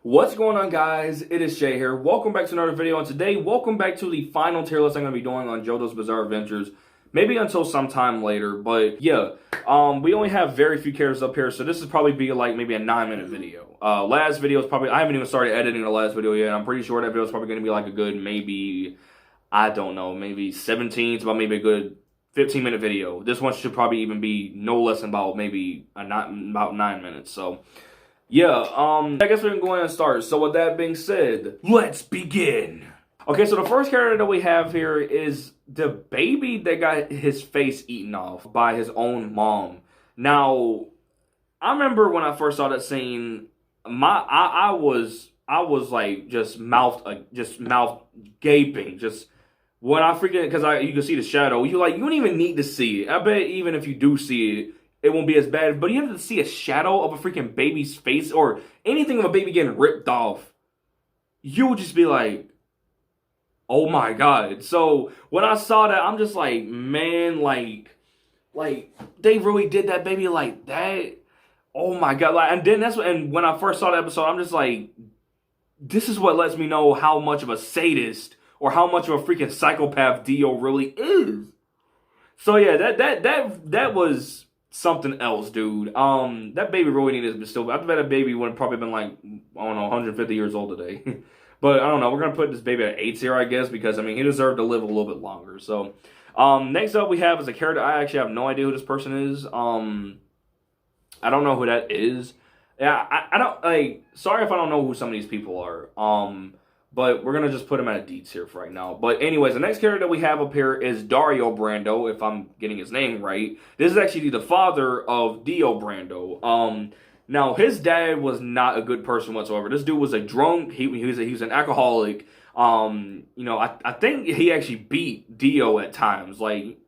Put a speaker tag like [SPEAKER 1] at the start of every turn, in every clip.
[SPEAKER 1] What's going on, guys? It is Shay here. Welcome back to another video, and today, welcome back to the final tier list I'm going to be doing on JoJo's Bizarre Adventures. Maybe until sometime later, but yeah, we only have very few characters up here, so this is probably be like maybe a 9-minute video. Last video is probably, I haven't even started editing the last video yet. I'm pretty sure that video is probably going to be like a good maybe, I don't know, maybe 17. It's about maybe a good 15-minute video. This one should probably even be no less than about maybe about 9 minutes. So yeah, I guess we can go ahead and start. So with that being said, let's begin. Okay, so the first character that we have here is the baby that got his face eaten off by his own mom. Now, I remember when I first saw that scene, I was like just mouth gaping, just when I freaking, because you can see the shadow. You don't even need to see it. I bet even if you do see it, it won't be as bad. But you have to see a shadow of a freaking baby's face or anything of a baby getting ripped off. You would just be like, oh my God. So when I saw that, I'm just like, man, like they really did that baby like that. Oh my God. And when I first saw the episode, I'm just like, this is what lets me know how much of a sadist or how much of a freaking psychopath Dio really is. So yeah, that was something else, dude. That baby really needed to be still. I bet that baby would have probably been like, I don't know, 150 years old today. But I don't know. We're gonna put this baby at 8 tier, I guess, because I mean he deserved to live a little bit longer. So, next up we have is a character. I actually have no idea who this person is. I don't know who that is. Yeah, I don't like. Sorry if I don't know who some of these people are. But we're gonna just put him at a D tier for right now. But anyways, the next character that we have up here is Dario Brando, if I'm getting his name right. This is actually the father of Dio Brando. Now, his dad was not a good person whatsoever. This dude was a drunk. He was an alcoholic. You know, I think he actually beat Dio at times. Like,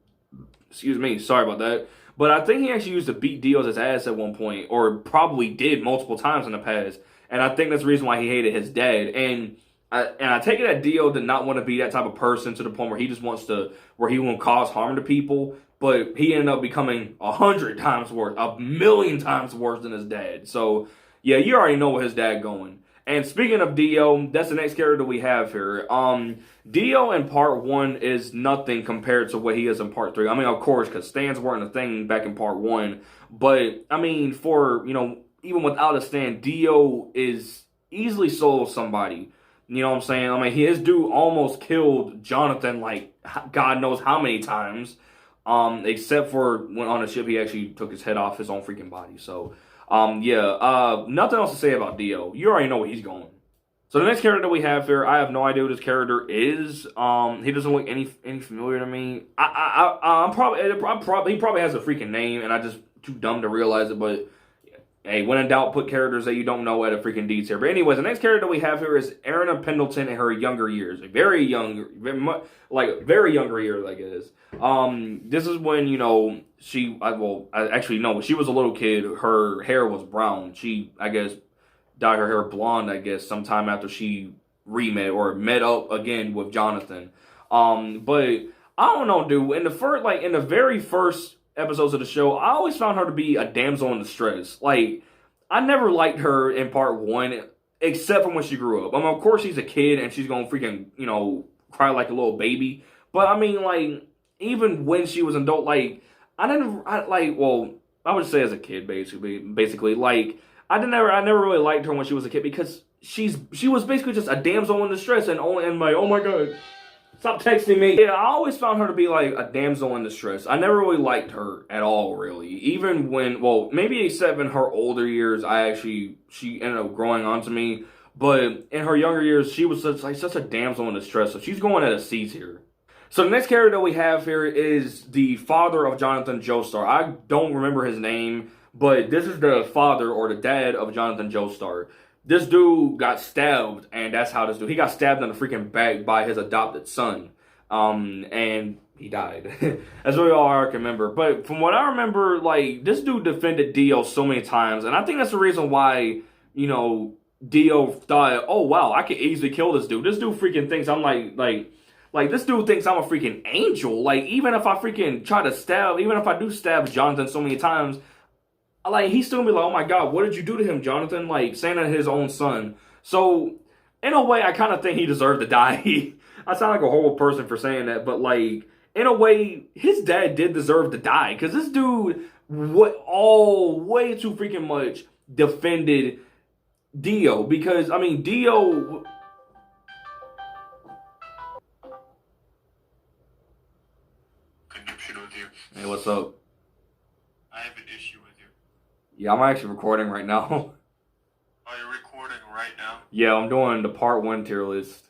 [SPEAKER 1] excuse me, sorry about that. But I think he actually used to beat Dio's ass at one point, or probably did multiple times in the past. And I think that's the reason why he hated his dad. And I take it that Dio did not want to be that type of person to the point where he just wants to, where he won't cause harm to people. But he ended up becoming 100 times worse, 1,000,000 times worse than his dad. So, yeah, you already know where his dad going. And speaking of Dio, that's the next character we have here. Dio in part 1 is nothing compared to what he is in part 3. I mean, of course, because stands weren't a thing back in part 1. But, I mean, for, you know, even without a stand, Dio is easily solo somebody. You know what I'm saying? I mean, his dude almost killed Jonathan, like, God knows how many times. Except for when on a ship, he actually took his head off his own freaking body. So, yeah, nothing else to say about Dio. You already know where he's going. So the next character that we have here, I have no idea who this character is. He doesn't look any familiar to me. He probably has a freaking name, and I just too dumb to realize it. But hey, when in doubt, put characters that you don't know at a freaking D tier. But anyways, the next character that we have here is Erin Pendleton in her younger years. Very younger years, I guess. This is when, you know, she was a little kid. Her hair was brown. She, I guess, dyed her hair blonde, I guess, sometime after she met up again with Jonathan. But I don't know, dude. In the very first episodes of the show, I always found her to be a damsel in distress. Like, I never liked her in part 1, except for when she grew up. I mean, of course, she's a kid and she's gonna freaking, you know, cry like a little baby. But I mean, like, even when she was an adult, like, I would say as a kid, basically, like, I never really liked her when she was a kid because she was basically just a damsel in distress and like, oh my God. Stop texting me. Yeah, I always found her to be like a damsel in distress. I never really liked her at all, really. Even when, well, maybe except in her older years, she ended up growing onto me. But in her younger years, she was such a damsel in distress. So she's going at a C tier. So the next character that we have here is the father of Jonathan Joestar. I don't remember his name, but this is the father or the dad of Jonathan Joestar. This dude got stabbed, and that's how he got stabbed in the freaking back by his adopted son. And he died. That's really all I can remember. But from what I remember, like, this dude defended Dio so many times, and I think that's the reason why, you know, Dio thought, oh wow, I could easily kill this dude. This dude freaking thinks I'm like this dude thinks I'm a freaking angel. Like, even if I freaking even if I do stab Jonathan so many times, like, he's still gonna be like, oh my God, what did you do to him, Jonathan? Like, saying that his own son. So, in a way, I kind of think he deserved to die. I sound like a horrible person for saying that, but like, in a way, his dad did deserve to die. Because this dude, way too freaking much defended Dio. Because, I mean, Dio...
[SPEAKER 2] Connection with you.
[SPEAKER 1] Hey, what's up?
[SPEAKER 2] I have an issue with you.
[SPEAKER 1] Yeah, I'm actually recording right now.
[SPEAKER 2] Are you recording right now?
[SPEAKER 1] Yeah, I'm doing the part 1 tier list.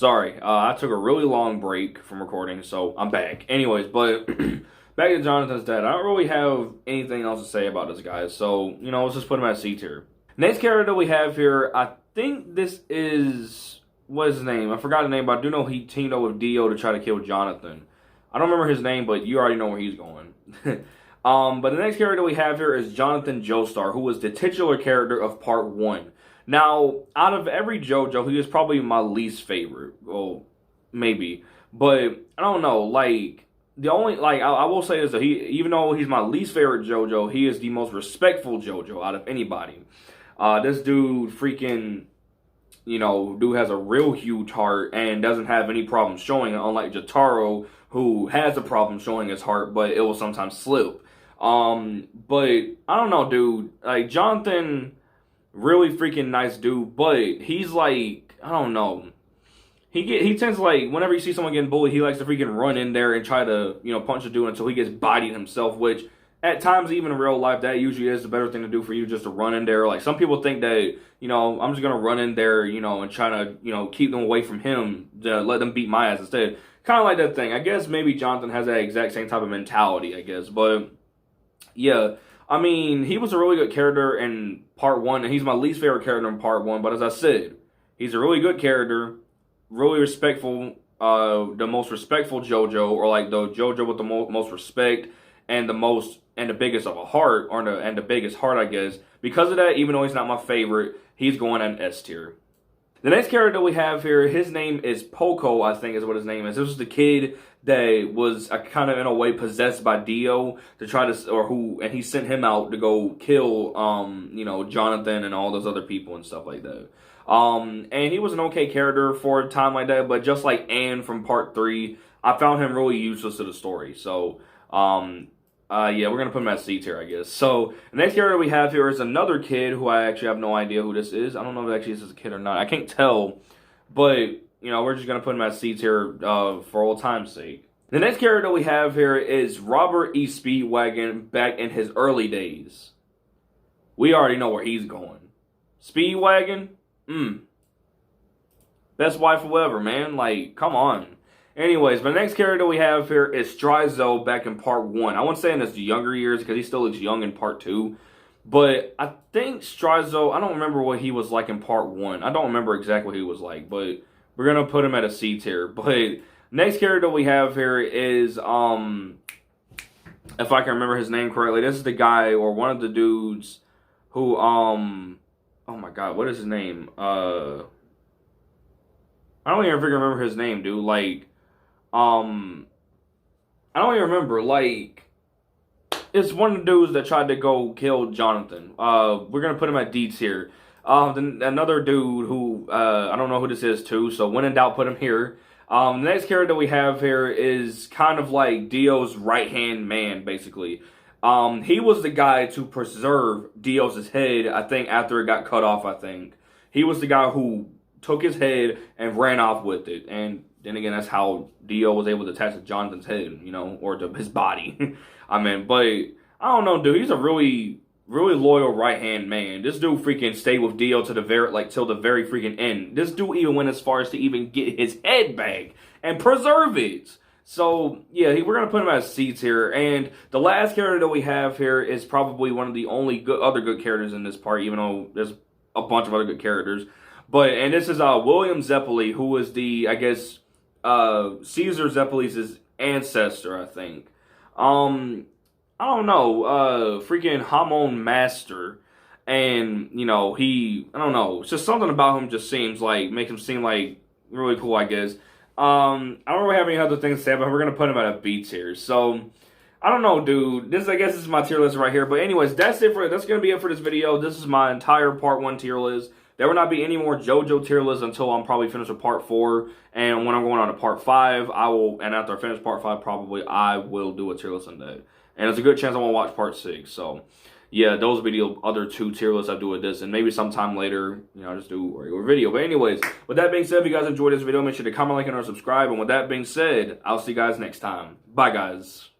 [SPEAKER 1] Sorry, I took a really long break from recording, so I'm back. Anyways, but back to Jonathan's dad. I don't really have anything else to say about this guy, so, you know, let's just put him at C tier. Next character we have here, I think this is... What is his name? I forgot his name, but I do know he teamed up with Dio to try to kill Jonathan. I don't remember his name, but you already know where he's going. But the next character we have here is Jonathan Joestar, who was the titular character of part 1. Now, out of every JoJo, he is probably my least favorite. Well, maybe. But, I don't know, like, the only, like, I will say is that even though he's my least favorite JoJo, he is the most respectful JoJo out of anybody. This dude freaking, you know, dude has a real huge heart and doesn't have any problem showing it, unlike Jotaro, who has a problem showing his heart, but it will sometimes slip. But, I don't know, dude, like, Jonathan... Really freaking nice dude, but he's like, I don't know. He tends to, like, whenever you see someone getting bullied, he likes to freaking run in there and try to, you know, punch a dude until he gets bodied himself, which at times, even in real life, that usually is the better thing to do for you, just to run in there. Like, some people think that, you know, I'm just going to run in there, you know, and try to, you know, keep them away from him, to let them beat my ass instead. Kind of like that thing. I guess maybe Jonathan has that exact same type of mentality, I guess, but, yeah. I mean, he was a really good character in part 1, and he's my least favorite character in part 1, but as I said, he's a really good character, really respectful, the most respectful JoJo, or like the JoJo with the most respect, and the biggest of a heart, and the biggest heart, I guess. Because of that, even though he's not my favorite, he's going at an S tier. The next character we have here, his name is Poco, I think is what his name is. This was the kid that was kind of in a way possessed by Dio to try to, and he sent him out to go kill, you know, Jonathan and all those other people and stuff like that. And he was an okay character for a time like that, but just like Anne from part 3, I found him really useless to the story. So, yeah, we're going to put him at C tier, I guess. So, the next character we have here is another kid who I actually have no idea who this is. I don't know if actually this is a kid or not. I can't tell, but, you know, we're just going to put him at C tier for old time's sake. The next character we have here is Robert E. Speedwagon back in his early days. We already know where he's going. Speedwagon? Best wife ever, man. Like, come on. Anyways, the next character we have here is Strizo back in part 1. I won't say in his younger years because he still looks young in part 2. But I think Strizo, I don't remember what he was like in part 1. I don't remember exactly what he was like, but we're going to put him at a C tier. But next character we have here is, if I can remember his name correctly, this is the guy or one of the dudes who, oh my god, what is his name? I don't even freaking remember his name, dude. Like, I don't even remember, like, it's one of the dudes that tried to go kill Jonathan. We're gonna put him at D tier. Then another dude who, I don't know who this is too, so when in doubt, put him here. The next character we have here is kind of like Dio's right-hand man, basically. He was the guy to preserve Dio's head, I think, after it got cut off, I think. He was the guy who took his head and ran off with it, and then again, that's how Dio was able to attach to Jonathan's head, you know, or to his body. I mean, but I don't know, dude. He's a really, really loyal right-hand man. This dude freaking stayed with Dio to the till the very freaking end. This dude even went as far as to even get his head back and preserve it. So, yeah, we're going to put him as C tier. And the last character that we have here is probably one of the only other good characters in this part, even though there's a bunch of other good characters. And this is William Zeppeli, who was the, I guess, Caesar Zeppeli's ancestor, I think. I don't know, freaking Hamon Master. And, you know, I don't know, it's just something about him just seems like, makes him seem like really cool, I guess. I don't really have any other things to say, but we're going to put him at a B tier. So, I don't know, dude. I guess this is my tier list right here. But anyways, that's going to be it for this video. This is my entire part 1 tier list. there will not be any more JoJo tier lists until I'm probably finished with part 4. And when I'm going on to part 5, and after I finish part 5, probably I will do a tier list on that. And there's a good chance I won't watch part 6. So, yeah, those will be the other 2 tier lists I do with this. And maybe sometime later, I'll just do a regular video. But anyways, with that being said, if you guys enjoyed this video, make sure to comment, like, and subscribe. And with that being said, I'll see you guys next time. Bye, guys.